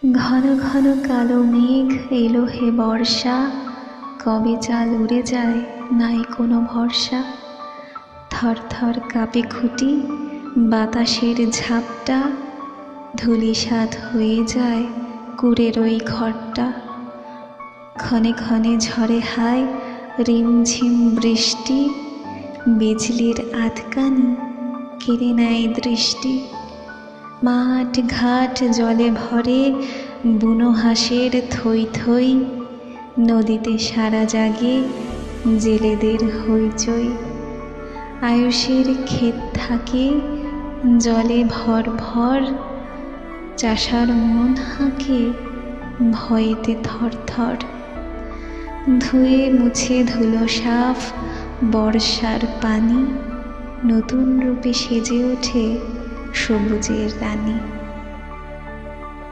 ঘন ঘন কালো মেঘ এলো হে বর্ষা, কবে চাল উড়ে যায় নাই কোনো ভরসা। থর থর কাঁপে খুঁটি, বাতাসের ঝাপটা, ধূলিসাৎ হয়ে যায় কুড়ের ওই ঘরটা। ক্ষণে ক্ষণে ঝরে হায় রিমঝিম বৃষ্টি, বিজলির আধকানি কেড়ে নেয় দৃষ্টি। মাঠ ঘাট জলে ভরে, বুনো হাঁসের থই থই, নদীতে সারা জাগে জেলেদের হইচই। আয়ুষের ক্ষেত থাকে জলে ভর ভর, চাষার মন হাঁকে ভয়েতে থর থর। ধুয়ে মুছে ধুলো সাফ বর্ষার পানি, নতুন রূপে সেজে ওঠে সবুজের রানী।